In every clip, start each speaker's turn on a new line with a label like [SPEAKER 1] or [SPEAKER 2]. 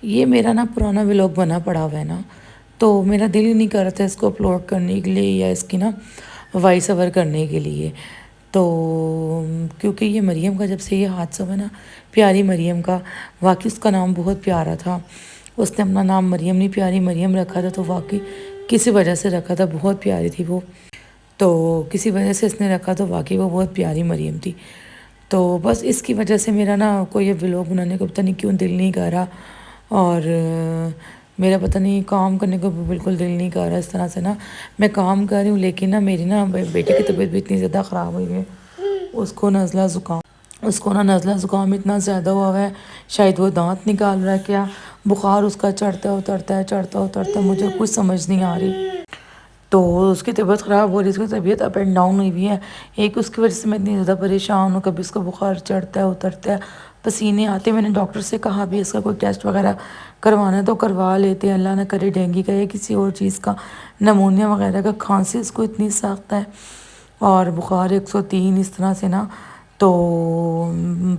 [SPEAKER 1] یہ میرا نا پرانا ولاگ بنا پڑا ہوا ہے نا، تو میرا دل ہی نہیں کر رہا تھا اس کو اپلوڈ کرنے کے لیے یا اس کی نا وائس اوور کرنے کے لیے۔ تو کیونکہ یہ مریم کا جب سے یہ حادثہ ہوا نا، پیاری مریم کا، واقعی اس کا نام بہت پیارا تھا۔ اس نے اپنا نام مریم نہیں پیاری مریم رکھا تھا، تو واقعی کسی وجہ سے رکھا تھا، بہت پیاری تھی وہ، تو کسی وجہ سے اس نے رکھا تو واقعی وہ بہت پیاری مریم تھی۔ تو بس اس کی وجہ سے میرا نا کوئی ولاگ بنانے کو پتہ نہیں کیوں دل نہیں کر رہا، اور میرا پتہ نہیں کام کرنے کو بھی بالکل دل نہیں کر رہا۔ اس طرح سے نا میں کام کر رہی ہوں، لیکن نا میری نا بیٹے کی طبیعت بھی اتنی زیادہ خراب ہوئی ہے، اس کو نزلہ زکام اتنا زیادہ ہوا ہے، شاید وہ دانت نکال رہا ہے کیا، بخار اس کا چڑھتا اترتا ہے، مجھے کچھ سمجھ نہیں آ رہی۔ تو اس کی طبیعت خراب ہو رہی ہے، اس کی طبیعت اپ اینڈ ڈاؤن ہوئی ہوئی ہے، ایک اس کی وجہ سے میں اتنی زیادہ پریشان ہوں، کبھی اس کو بخار چڑھتا ہے اترتا ہے، پسینے آتے ہیں۔ میں نے ڈاکٹر سے کہا بھی اس کا کوئی ٹیسٹ وغیرہ کروانا ہے تو کروا لیتے ہیں، اللہ نہ کرے ڈینگی کا یا کسی اور چیز کا، نمونیا وغیرہ کا، کھانسی اس کو اتنی سخت ہے اور بخار 103 اس طرح سے نا۔ تو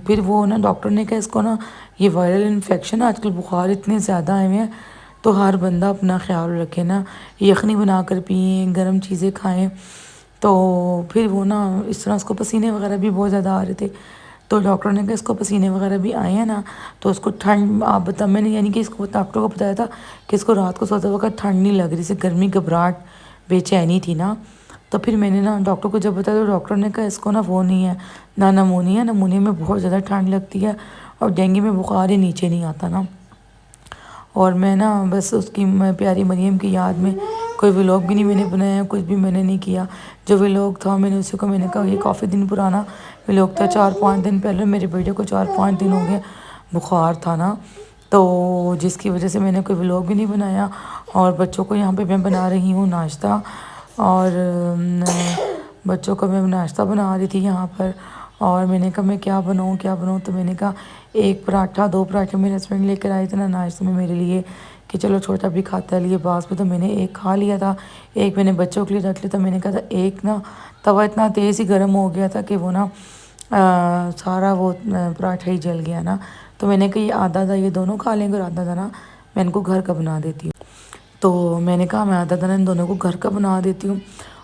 [SPEAKER 1] پھر وہ نا ڈاکٹر نے کہا اس کو نا یہ وائرل انفیکشن، آج کل بخار اتنے زیادہ آئے ہوئے ہیں، تو ہر بندہ اپنا خیال رکھے نا، یخنی بنا کر پئیں، گرم چیزیں کھائیں۔ تو پھر وہ نا اس طرح اس کو پسینے وغیرہ بھی بہت زیادہ آ رہے تھے، تو ڈاکٹر نے کہا اس کو پسینے وغیرہ بھی آئے ہیں نا، تو اس کو ٹھنڈ آپ بتا، میں نے یعنی کہ اس کو ڈاکٹر کو بتایا تھا کہ اس کو رات کو سوتے وقت ٹھنڈ نہیں لگ رہی، سے گرمی گھبراہٹ بے چینی تھی نا۔ تو پھر میں نے نا ڈاکٹر کو جب بتایا تو ڈاکٹر نے کہا اس کو نا وہ نہیں ہے نہ نمونیا میں بہت زیادہ ٹھنڈ لگتی ہے، اور ڈینگی میں بخار ہی نیچے نہیں آتا نا۔ اور میں نا بس اس کی پیاری مریم کی یاد میں کوئی ولاگ بھی نہیں میں نے بنایا، کچھ بھی میں نے نہیں کیا۔ جو ولاگ تھا میں نے اسی کو میں نے کہا یہ کافی دن پرانا ولاگ تھا، 4-5 دن پہلے میرے بیٹے کو 4-5 دن ہو گئے بخار تھا نا، تو جس کی وجہ سے میں نے کوئی ولاگ بھی نہیں بنایا۔ اور بچوں کو یہاں پہ میں بنا رہی ہوں ناشتہ، اور بچوں کو میں ناشتہ بنا رہی تھی یہاں پر، اور میں نے کہا میں کیا بناؤں، تو میں نے کہا 1 پراٹھا 2 پراٹھے میرے ہسبینڈ لے کر آئے تھے نا ناشتے میں میرے لیے، کہ چلو چھوٹا بھی کھاتا ہے لیے باس میں، تو میں نے 1 کھا لیا تھا، 1 میں نے بچوں کے لیے رکھ لیا تھا۔ میں نے کہا تھا 1 نا توا اتنا تیز ہی گرم ہو گیا تھا کہ وہ نا سارا وہ پراٹھا ہی جل گیا نا، تو میں نے کہا یہ آدھا یہ دونوں کھا لیں گے، اور آدھا نا میں ان کو گھر کا بنا دیتی ہوں۔ تو میں نے کہا میں آدھا نا ان دونوں کو گھر کا بنا دیتی ہوں،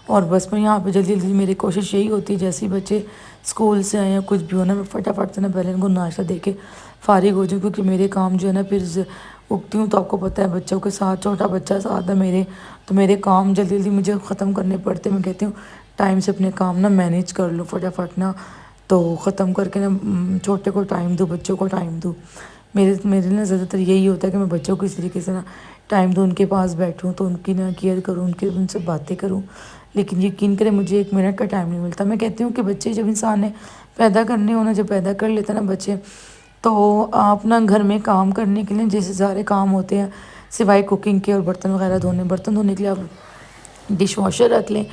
[SPEAKER 1] اور بس میں یہاں پہ جلدی میری کوشش یہی ہوتی ہے جیسے ہی بچے اسکول سے آئے یا کچھ بھی ہونا، میں فٹافٹ سے نا پہلے ان کو ناشتہ دے کے فارغ ہو جاؤں، کیونکہ میرے کام جو ہے نا پھر اگتی ہوں تو آپ کو پتہ ہے بچوں کے ساتھ، چھوٹا بچہ ساتھ ہے میرے، تو میرے کام جلدی مجھے ختم کرنے پڑتے ہیں۔ میں کہتی ہوں ٹائم سے اپنے کام نا مینیج کر لوں فٹافٹ نا، تو ختم کر کے نا چھوٹے کو ٹائم دوں، بچوں کو ٹائم دوں۔ میرے نا زیادہ تر یہی ہوتا ہے کہ میں بچوں کو اس طریقے سے نا ٹائم دوں، ان کے پاس بیٹھوں تو ان کی نا کیئر کروں، ان سے باتیں کروں، لیکن یقین کریں مجھے 1 منٹ کا ٹائم نہیں ملتا۔ میں کہتی ہوں کہ بچے جب انسان نے پیدا کرنے ہونا، جب پیدا کر لیتا نا بچے، تو آپ نا گھر میں کام کرنے کے لیے جیسے سارے کام ہوتے ہیں سوائے کوکنگ کے اور برتن وغیرہ دھونے، برتن دھونے کے لیے آپ ڈش واشر رکھ لیں،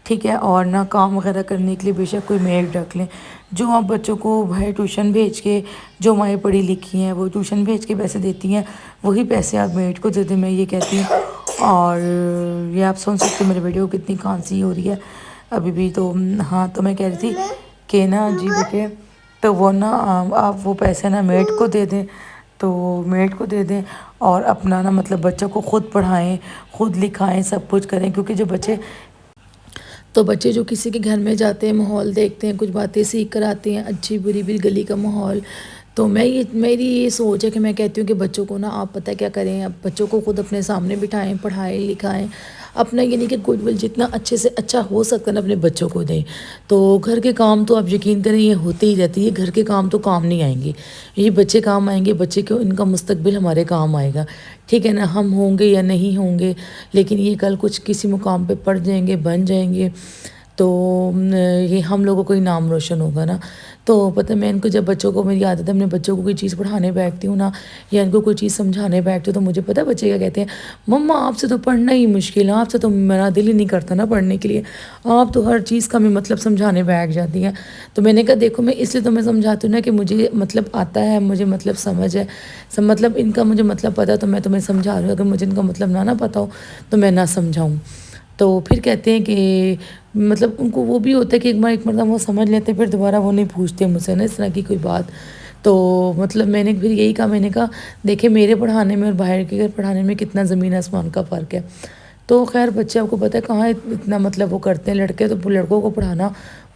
[SPEAKER 1] ٹھیک ہے، اور نہ کام وغیرہ کرنے کے لیے بے شک کوئی میڈ رکھ لیں، جو آپ بچوں کو بھائی ٹیوشن بھیج کے، جو مائیں پڑھی لکھی ہیں وہ ٹیوشن بھیج کے پیسے دیتی ہیں، وہی پیسے آپ میڈ کو دے دیں، میں یہ کہتی ہوں۔ اور یہ آپ سن سکتے میرے بیٹے کو کتنی کھانسی ہو رہی ہے ابھی بھی، تو ہاں تو میں کہہ رہی تھی کہ نا جی دیکھیں، تو وہ نا آپ وہ پیسے نا میڈ کو دے دیں، تو میڈ کو دے دیں، اور اپنا نا مطلب بچوں کو خود پڑھائیں، خود لکھائیں، سب کچھ کریں، کیونکہ جو بچے جو کسی کے گھر میں جاتے ہیں، ماحول دیکھتے ہیں، کچھ باتیں سیکھ کر آتے ہیں، اچھی بری بھی گلی کا ماحول، تو میری یہ سوچ ہے کہ میں کہتی ہوں کہ بچوں کو نا آپ پتہ کیا کریں، اب بچوں کو خود اپنے سامنے بٹھائیں، پڑھائیں لکھائیں، اپنا یعنی کہ گڈ ول جتنا اچھے سے اچھا ہو سکتا ہے نا اپنے بچوں کو دیں۔ تو گھر کے کام تو آپ یقین کریں یہ ہوتے ہی رہتی ہے، گھر کے کام تو کام نہیں آئیں گے، یہ بچے کام آئیں گے، بچے کو ان کا مستقبل ہمارے کام آئے گا، ٹھیک ہے نا، ہم ہوں گے یا نہیں ہوں گے، لیکن یہ کل کچھ کسی مقام پہ پڑ جائیں گے، بن جائیں گے، تو یہ ہم لوگوں کو ہی نام روشن ہوگا نا۔ تو پتہ میں ان کو جب بچوں کو میری عادت ہے اپنے بچوں کو کوئی چیز پڑھانے بیٹھتی ہوں نا، یا ان کو کوئی چیز سمجھانے بیٹھتی ہوں، تو مجھے پتہ بچے کیا کہتے ہیں، مما آپ سے تو پڑھنا ہی مشکل ہے، آپ سے تو میرا دل ہی نہیں کرتا نا پڑھنے کے لیے، آپ تو ہر چیز کا میں مطلب سمجھانے بیٹھ جاتی ہیں۔ تو میں نے کہا دیکھو میں اس لیے تو میں سمجھاتی ہوں نا کہ مجھے مطلب آتا ہے، مجھے مطلب سمجھ ہے، مطلب ان کا مجھے مطلب پتہ ہے، تو میں تمہیں سمجھا رہی ہوں، اگر مجھے ان کا مطلب نہ پتہ ہو تو میں نہ سمجھاؤں۔ تو پھر کہتے ہیں کہ مطلب ان کو وہ بھی ہوتا ہے کہ ایک مرتبہ وہ سمجھ لیتے ہیں، پھر دوبارہ وہ نہیں پوچھتے مجھ سے نا اس طرح کی کوئی بات۔ تو مطلب میں نے پھر یہی کہا، میں نے کہا دیکھیں میرے پڑھانے میں اور باہر کے گھر پڑھانے میں کتنا زمین آسمان کا فرق ہے. تو خیر بچے آپ کو پتہ ہے کہاں اتنا مطلب وہ کرتے ہیں لڑکے، تو لڑکوں کو پڑھانا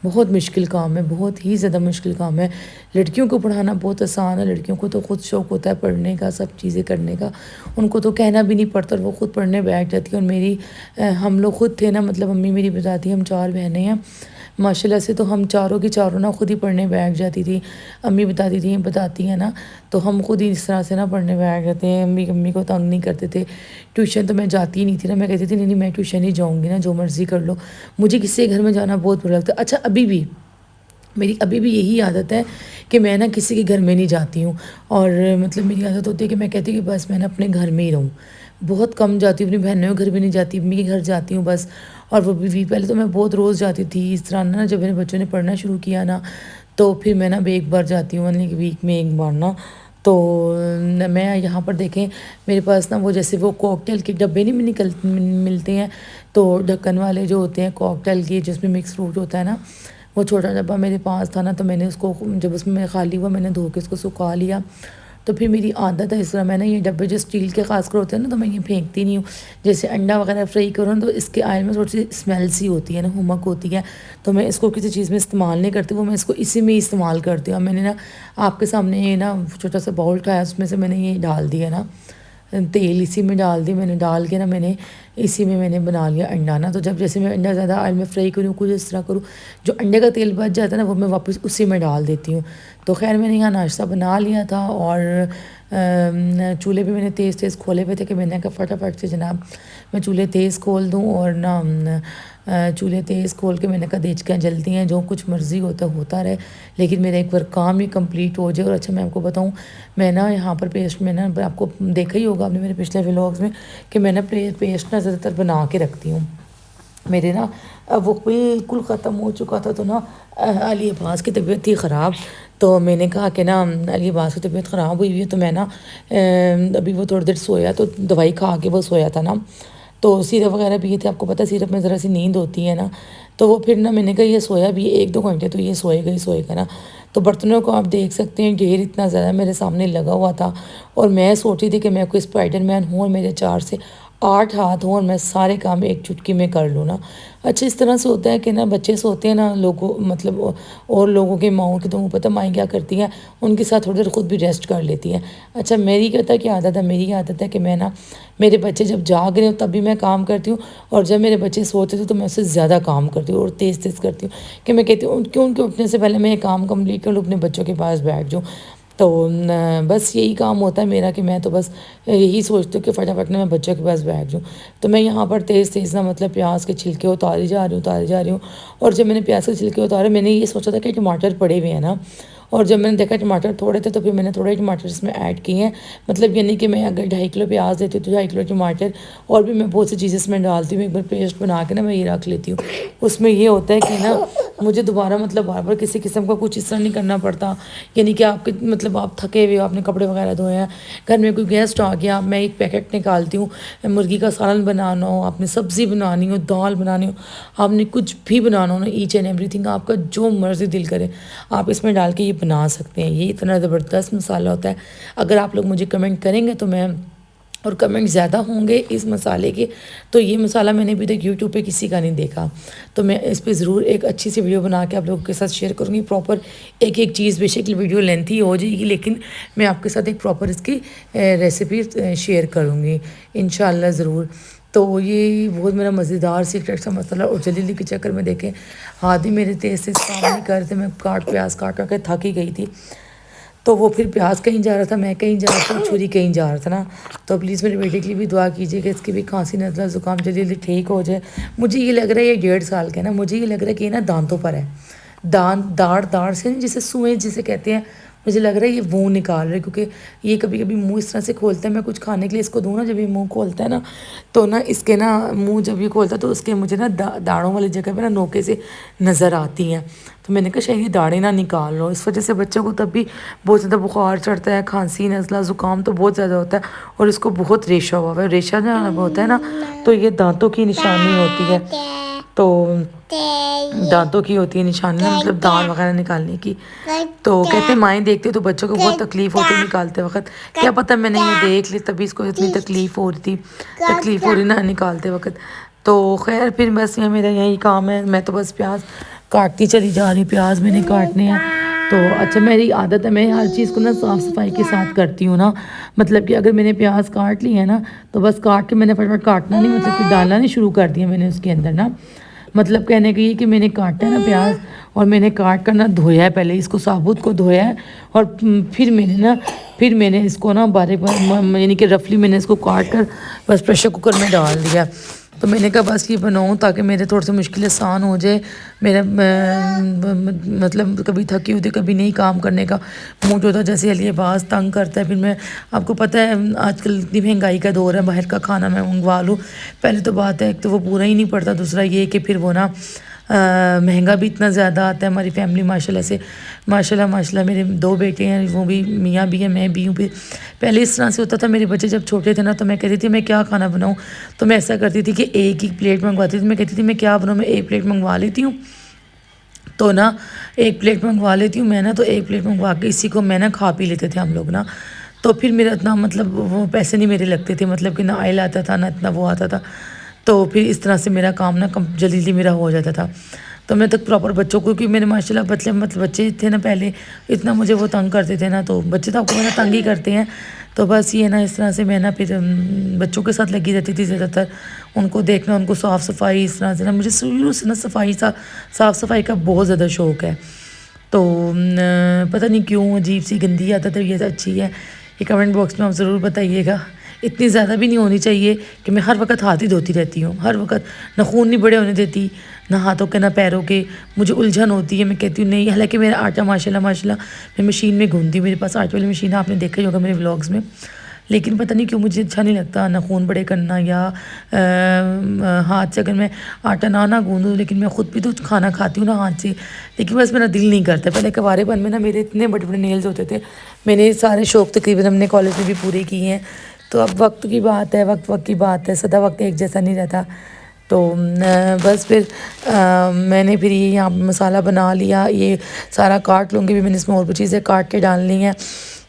[SPEAKER 1] بہت مشکل کام ہے، بہت ہی زیادہ مشکل کام ہے. لڑکیوں کو پڑھانا بہت آسان ہے، لڑکیوں کو تو خود شوق ہوتا ہے پڑھنے کا، سب چیزیں کرنے کا، ان کو تو کہنا بھی نہیں پڑتا اور وہ خود پڑھنے بیٹھ جاتی ہیں. اور میری ہم لوگ خود تھے نا، مطلب امی میری بتاتی ہیں ہم 4 بہنیں ہیں ماشاءاللہ سے، تو ہم چاروں کی چاروں نا خود ہی پڑھنے بیٹھ جاتی تھی. امی بتاتی ہیں نا، تو ہم خود ہی اس طرح سے نا پڑھنے بیٹھ جاتے ہیں. امی کو تنگ نہیں کرتے تھے. ٹیوشن تو میں جاتی ہی نہیں تھی نا، میں کہتی تھی نہیں میں ٹیوشن ہی جاؤں گی نا، جو مرضی کر لو. مجھے کسی کے گھر میں جانا بہت برا لگتا ہے. اچھا ابھی بھی یہی عادت ہے کہ میں نا کسی کے گھر میں نہیں جاتی ہوں. اور مطلب میری عادت ہوتی ہے کہ میں کہتی ہوں کہ بس میں نا اپنے گھر میں ہی رہوں. بہت کم جاتی ہوں، اپنی بہنوں کے گھر بھی نہیں جاتی، امی کے گھر جاتی ہوں بس. اور وہ بھی پہلے تو میں بہت روز جاتی تھی اس طرح نا، جب میرے بچوں نے پڑھنا شروع کیا نا تو پھر میں نا ایک بار جاتی ہوں، یعنی کہ ویک میں ایک بار نا. تو میں یہاں پر دیکھیں میرے پاس نا وہ جیسے وہ کوکٹیل کے ڈبے نہیں ملتے ہیں، تو ڈھکن والے جو ہوتے ہیں کوکٹیل کے جس میں مکس فروٹ ہوتا ہے نا، وہ چھوٹا ڈبہ میرے پاس تھا نا. تو میں نے اس کو جب اس میں خالی ہوا میں نے دھو کے اس کو سکھا لیا. تو پھر میری عادت ہے اس طرح، میں نے یہ ڈبے جو اسٹیل کے خاص کر ہوتے ہیں نا، تو میں یہ پھینکتی نہیں ہوں. جیسے انڈا وغیرہ فرائی کروں تو اس کے آئل میں تھوڑی سی اسمیل سی ہوتی ہے نا، ہمک ہوتی ہے، تو میں اس کو کسی چیز میں استعمال نہیں کرتی. وہ میں اس کو اسی میں ہی استعمال کرتی ہوں. میں نے نا آپ کے سامنے یہ نا چھوٹا سا باؤل اٹھایا، اس میں سے میں نے یہ ڈال دیا نا تیل، اسی میں ڈال دی میں نے، ڈال کے نا میں نے اسی میں نے بنا لیا انڈا نا. تو جب جیسے میں انڈا زیادہ آئل میں فرائی کروں کچھ اس طرح کروں، جو انڈے کا تیل بچ جاتا ہے نا وہ میں واپس اسی میں ڈال دیتی ہوں. تو خیر میں نے یہاں ناشتہ بنا لیا تھا، اور چولہے پہ میں نے تیز کھولے ہوئے تھے کہ میں نے کہا فٹافٹ سے جناب میں چولہے تیز کھول دوں. اور نا چولہے تیز کھول کے میں نے کہا دیچکیاں جلتی ہیں، جو کچھ مرضی ہوتا رہے، لیکن میرا ایک بار کام ہی کمپلیٹ ہو جائے. اور اچھا میں آپ کو بتاؤں، میں نا یہاں پر پیسٹ میں نا آپ کو دیکھا ہی ہوگا آپ نے میرے پچھلے ولاگز میں کہ میں نا پیسٹ نا زیادہ تر بنا کے رکھتی ہوں. میرے نا وہ بالکل ختم ہو چکا تھا، تو نا علی عباس کی طبیعت تھی خراب، تو میں نے کہا کہ نا علی عباس کی طبیعت خراب ہوئی ہوئی ہے، تو میں نا ابھی وہ تھوڑی دیر سویا، تو دوائی کھا کے وہ سویا تھا نا، تو سیرپ وغیرہ پیے تھے. آپ کو پتہ سیرپ میں ذرا سی نیند ہوتی ہے نا، تو وہ پھر نا میں نے کہا یہ سویا بھی 1-2 گھنٹے تو یہ سوئے گا نا. تو برتنوں کو آپ دیکھ سکتے ہیں ڈھیر اتنا زیادہ میرے سامنے لگا ہوا تھا، اور میں سوچی تھی کہ میں کوئی اسپائڈر مین ہوں اور میرے 4 سے 8 ہاتھ ہوں اور میں سارے کام ایک چٹکی میں کر لوں نا. اچھا اس طرح سے ہوتا ہے کہ نا بچے سوتے ہیں نا، لوگوں مطلب اور لوگوں کے ماؤں کی تو وہ پتہ مائیں کیا کرتی ہیں، ان کے ساتھ تھوڑی دیر خود بھی ریسٹ کر لیتی ہیں. اچھا میری کیا عادت ہے، میری عادت ہے کہ میں نا میرے بچے جب جاگ رہے ہوں تب بھی میں کام کرتی ہوں، اور جب میرے بچے سوتے تھے تو میں اس سے زیادہ کام کرتی ہوں اور تیز کرتی ہوں، کہ میں کہتی ہوں ان کے اٹھنے سے پہلے میں یہ کام کمپلیٹ کر لوں، اپنے بچوں کے پاس بیٹھ جاؤں. تو بس یہی کام ہوتا ہے میرا کہ میں تو بس یہی سوچتی ہوں کہ فٹافٹ میں بچوں کے پاس بیٹھ جاؤں. تو میں یہاں پر تیز نا مطلب پیاز کے چھلکے اتاری جا رہی ہوں. اور جب میں نے پیاز کے چھلکے اتارے میں نے یہ سوچا تھا کہ ٹماٹر پڑے ہوئے ہیں نا، اور جب میں نے دیکھا ٹماٹر تھوڑے تھے تو پھر میں نے تھوڑے ٹماٹر اس میں ایڈ کیے ہیں. مطلب یعنی کہ میں اگر 2.5 کلو پیاز دیتی ہوں تو 2.5 کلو ٹماٹر، اور بھی میں بہت سی چیزیں اس میں ڈالتی ہوں. ایک بار پیسٹ بنا کے نا میں یہ رکھ لیتی ہوں. اس میں یہ ہوتا ہے کہ نا مجھے دوبارہ مطلب بار بار کسی قسم کا کچھ اس طرح نہیں کرنا پڑتا. یعنی کہ آپ کے مطلب آپ تھکے ہوئے ہو، آپ نے کپڑے وغیرہ دھوئے ہیں، گھر میں کوئی گیسٹ آ گیا، میں ایک پیکٹ نکالتی ہوں، مرغی کا سالن بنانا ہو، آپ نے سبزی بنانی ہو، دال بنانی ہو، آپ نے کچھ بھی بنانا ہو نا، ایچ اینڈ ایوری تھنگ آپ کا جو مرضی دل کرے آپ اس میں ڈال کے یہ بنا سکتے ہیں. یہ اتنا زبردست مسالہ ہوتا ہے. اگر آپ لوگ مجھے کمنٹ کریں گے تو میں، اور کمنٹ زیادہ ہوں گے اس مسالے کے، تو یہ مسالہ میں نے ابھی تک یوٹیوب پہ کسی کا نہیں دیکھا، تو میں اس پہ ضرور ایک اچھی سی ویڈیو بنا کے آپ لوگوں کے ساتھ شیئر کروں گی. پراپر ایک چیز، بے شک ویڈیو لینتھی ہو جائے گی لیکن میں آپ کے ساتھ ایک پراپر اس کی ریسیپی شیئر کروں گی انشاءاللہ ضرور. تو یہ بہت میرا مزیدار سیکرٹ سا مسئلہ، اور جلدی کے چکر میں دیکھیں ہاتھ ہی میرے تیز کام نہیں کر رہے تھے، میں پیاز کاٹ کے تھک ہی گئی تھی. تو وہ پھر پیاز کہیں جا رہا تھا، میں کہیں جا رہا تھا، چھری کہیں جا رہا تھا نا. تو پلیز میرے بیٹے کے لیے بھی دعا کیجیے کہ اس کی بھی کھانسی نزلہ زکام جلدی ٹھیک ہو جائے. مجھے یہ لگ رہا ہے یہ 1.5 سال کا ہے نا، مجھے یہ لگ رہا ہے کہ یہ نا دانتوں پر ہے، داڑھ سے جسے سوئیں جسے کہتے ہیں، مجھے لگ رہا ہے یہ وہ نکال رہا ہے، کیونکہ یہ کبھی منہ اس طرح سے کھولتا ہے. میں کچھ کھانے کے لیے اس کو دوں نا، جب یہ منہ کھولتا ہے نا تو نا اس کے نا منہ جب یہ کھولتا ہے تو اس کے مجھے نا داڑھوں والی جگہ پہ نا نوکے سے نظر آتی ہیں. تو میں نے کہا شاید یہ داڑھیں نہ نکال لو، اس وجہ سے بچوں کو تب بھی بہت زیادہ بخار چڑھتا ہے، کھانسی نزلہ زکام تو بہت زیادہ ہوتا ہے، اور اس کو بہت ریشہ ہوا ہوا ہے. ریشہ جو ہوتا ہے نا تو یہ دانتوں کی نشانی ہوتی ہے. تو دانتوں کی ہوتی ہے نشانی نا، مطلب دانت وغیرہ نکالنے کی. تو کہتے ہیں مائیں دیکھتے تو بچوں کو بہت تکلیف ہوتی ہے نکالتے وقت. کیا پتہ میں نے یہ دیکھ لی تبھی اس کو اتنی تکلیف ہو رہی نا نکالتے وقت. تو خیر پھر بس یہ میرا یہی کام ہے. میں تو بس پیاز کاٹتی چلی جا رہی، پیاز میں نے کاٹنے ہیں. تو اچھا میری عادت ہے، میں ہر چیز کو نا صاف صفائی کے ساتھ کرتی ہوں نا. مطلب کہ اگر میں نے پیاز کاٹ لی ہے نا تو بس کاٹ کے میں نے فٹافٹ کاٹنا نہیں، مطلب کہ ڈالنا نہیں شروع کر دیا میں نے اس کے اندر نا. مطلب کہنے کی کہ میں نے کاٹا ہے نا پیاز، اور میں نے کاٹ کر نا دھویا ہے، پہلے اس کو ثابت کو دھویا ہے، اور پھر میں نے اس کو نا باریک یعنی کہ رفلی میں نے اس کو کاٹ کر بس پریشر کوکر میں ڈال دیا. تو میں نے کہا بس یہ بناؤں تاکہ میرے تھوڑے سے مشکل آسان ہو جائے. میرا مطلب کبھی تھکی ہوتی کبھی نہیں کام کرنے کا موڈ ہوتا، جیسے علی باز تنگ کرتا ہے. پھر میں آپ کو پتہ ہے آج کل اتنی مہنگائی کا دور ہے، باہر کا کھانا میں منگوا لوں. پہلے تو بات ہے ایک تو وہ پورا ہی نہیں پڑتا، دوسرا یہ کہ پھر وہ نا مہنگا بھی اتنا زیادہ آتا ہے. ہماری فیملی ماشاءاللہ سے ماشاءاللہ میرے 2 بیٹے ہیں، وہ بھی میاں بھی ہیں، میں بھی ہوں. پھر پہلے اس طرح سے ہوتا تھا، میرے بچے جب چھوٹے تھے نا تو میں کہتی تھی میں کیا کھانا بناؤں. تو میں ایسا کرتی تھی کہ ایک ہی پلیٹ منگواتی تھی. میں کہتی تھی میں کیا بناؤں، میں ایک پلیٹ منگوا لیتی ہوں. تو نا ایک پلیٹ منگوا لیتی ہوں میں نا، تو ایک پلیٹ منگوا کے اسی کو میں نا کھا پی لیتے تھے ہم لوگ نا. تو پھر میرا اتنا مطلب وہ پیسے نہیں میرے لگتے تھے، مطلب کہ نہ آئل آتا تھا نہ اتنا وہ آتا تھا. تو پھر اس طرح سے میرا کام نا جلدی میرا ہو جاتا تھا. تو میں تک پراپر بچوں کو، کیونکہ میرے ماشاءاللہ مطلب بچے تھے نا پہلے اتنا مجھے وہ تنگ کرتے تھے نا. تو بچے تو آپ کو میرا تنگ ہی کرتے ہیں. تو بس یہ نا اس طرح سے میں نا پھر بچوں کے ساتھ لگی رہتی تھی زیادہ تر، ان کو دیکھنا، ان کو صاف صفائی اس طرح سے نا. مجھے شروع سے نا صاف صفائی کا بہت زیادہ شوق ہے. تو پتہ نہیں کیوں عجیب سی گندی عادت ہے، یہ اچھی ہے. یہ کمنٹ باکس میں آپ ضرور بتائیے گا. اتنی زیادہ بھی نہیں ہونی چاہیے کہ میں ہر وقت ہاتھ ہی دھوتی رہتی ہوں، ہر وقت. نہ خون نہیں بڑے ہونے دیتی، نہ ہاتھوں کے نہ پیروں کے. مجھے الجھن ہوتی ہے، میں کہتی ہوں نہیں. حالانکہ میرا آٹا ماشاءاللہ میں مشین میں گھومتی ہوں، میرے پاس آٹے والی مشین آپ نے دیکھا ہی ہوگا میرے ولاگس میں. لیکن پتہ نہیں کیوں مجھے اچھا نہیں لگتا نہ خون بڑے کرنا، یا ہاتھ سے اگر میں آٹا نہ گوندوں. لیکن میں خود بھی تو کھانا کھاتی ہوں نا ہاتھ سے، لیکن بس میرا دل نہیں کرتا. پہلے کوارے پن میں نا میرے اتنے بڑے بڑے نیلز ہوتے تھے. میں نے سارے شوق تقریباً ہم نے کالج میں بھی پورے کیے ہیں. تو اب وقت کی بات ہے، وقت کی بات ہے، سدا وقت ایک جیسا نہیں رہتا. تو بس پھر میں نے پھر یہ یہاں مسالہ بنا لیا. یہ سارا کاٹ لوں گی، بھی میں نے اس میں اور بھی چیزیں کاٹ کے ڈالنی ہیں،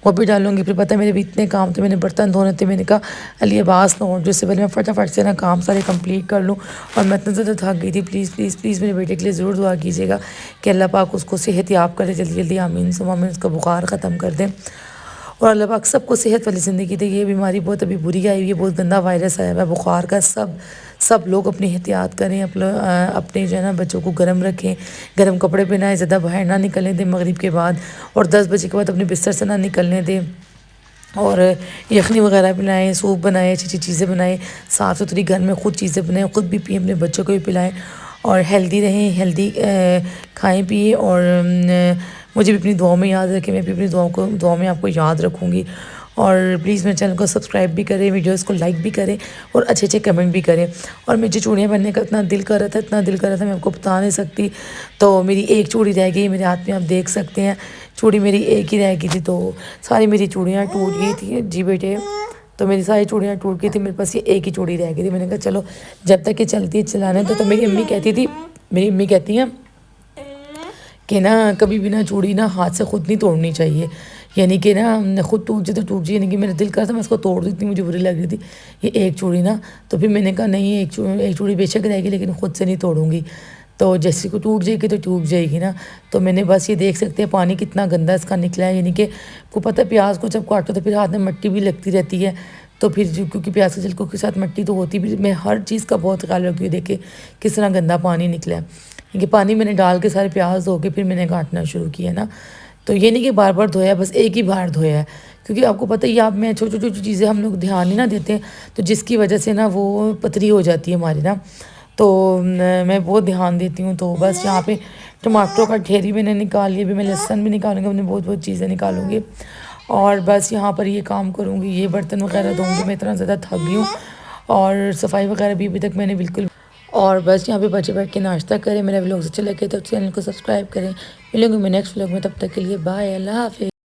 [SPEAKER 1] وہ بھی ڈالوں گی. پھر پتہ ہے میرے بھی اتنے کام تھے، میں نے برتن دھونے تھے. میں نے کہا علی عباس نہ ہو جس سے پہلے میں فٹافٹ سے نا کام سارے کمپلیٹ کر لوں. اور میں اتنا زیادہ تھک گئی تھی. پلیز میرے بیٹے کے لیے ضرور دعا کیجیے گا کہ اللہ پاک اس کو صحت یاب کرے جلدی آمین ثم آمین، اس کا بخار ختم کر دیں. اور اللہ پاک سب کو صحت والی زندگی دے. یہ بیماری بہت ابھی بری آئی ہوئی ہے، بہت گندا وائرس آیا ہوا ہے بخار کا. سب لوگ اپنی احتیاط کریں، اپنے جو ہے نا بچوں کو گرم رکھیں، گرم کپڑے پہنائیں، زیادہ باہر نہ نکلنے دیں مغرب کے بعد، اور 10 بجے کے بعد اپنے بستر سے نہ نکلنے دیں. اور یخنی وغیرہ پلائیں، سوپ بنائیں، اچھی چیزیں بنائیں، صاف ستھری گھر میں خود چیزیں بنائیں، خود بھی پئیں، اپنے بچوں کو بھی پلائیں. اور ہیلدی رہیں، ہیلدی کھائیں پیئیں. اور مجھے بھی اپنی دعاؤں میں یاد رکھیں، میں بھی اپنی دعاؤں میں آپ کو یاد رکھوں گی. اور پلیز میرے چینل کو سبسکرائب بھی کریں، ویڈیوز کو لائک بھی کریں، اور اچھے کمنٹ بھی کریں. اور مجھے چوڑیاں پہننے کا اتنا دل کر رہا تھا میں آپ کو بتا نہیں سکتی. تو میری ایک چوڑی رہ گئی میرے ہاتھ میں، آپ دیکھ سکتے ہیں. چوڑی میری ایک ہی رہ گئی تھی، تو ساری میری چوڑیاں ٹوٹ گئی تھیں. جی بیٹے، تو میری ساری چوڑیاں ٹوٹ گئی تھی، میرے پاس یہ ایک ہی چوڑی رہ گئی تھی. میں نے کہا چلو جب تک یہ چلتی ہے چلانے. تو میری امی کہتی ہیں کہ نا کبھی بھی نا چوڑی نا ہاتھ سے خود نہیں توڑنی چاہیے. یعنی کہ نا خود ٹوٹ جائے تو ٹوٹ جائے. یعنی کہ میرا دل کرتا تھا میں اس کو توڑ دیتی، مجھے بری لگ رہی تھی یہ ایک چوڑی نا. تو پھر میں نے کہا نہیں، ایک چوڑی بے شک رہے گی لیکن خود سے نہیں توڑوں گی. تو جیسے کو ٹوٹ جائے گی تو ٹوٹ جائے گی نا. تو میں نے بس یہ دیکھ سکتے ہیں پانی کتنا گندا اس کا نکلا ہے. یعنی کہ کو پتہ ہے پیاز کو جب کاٹو تو پھر ہاتھ میں مٹی بھی لگتی رہتی ہے. تو پھر کیونکہ پیاز کے چھلکوں کے ساتھ مٹی تو ہوتی بھی، میں ہر چیز کا بہت خیال رکھتی ہوں. دیکھے کس طرح گندا پانی نکلا ہے. کیونکہ پانی میں نے ڈال کے سارے پیاز دھو کے پھر میں نے کاٹنا شروع کیا نا. تو یہ نہیں کہ بار بار دھویا، بس ایک ہی بار دھویا ہے. کیونکہ آپ کو پتہ ہی آپ میں چھوٹی چیزیں ہم لوگ دھیان نہیں نہ دیتے ہیں، تو جس کی وجہ سے نا وہ پتری ہو جاتی ہے ہماری نا. تو میں بہت دھیان دیتی ہوں. تو بس یہاں پہ ٹماٹروں کا ڈھیری میں نے نکال لی. بھی میں لہسن بھی نکالوں گی، اپنے بہت چیزیں نکالوں گی. اور بس یہاں پر یہ کام کروں گی، یہ برتن وغیرہ دھوں گی. میں اتنا زیادہ تھک گئی ہوں. اور صفائی وغیرہ بھی ابھی تک میں نے بالکل. اور بس یہاں پہ بچے بیٹھ کے ناشتہ کریں. میرا ولاگ اچھا لگے تو چینل کو سبسکرائب کریں. ملیں گے میں نیکسٹ ولاگ میں، تب تک کے لیے بائے، اللہ حافظ.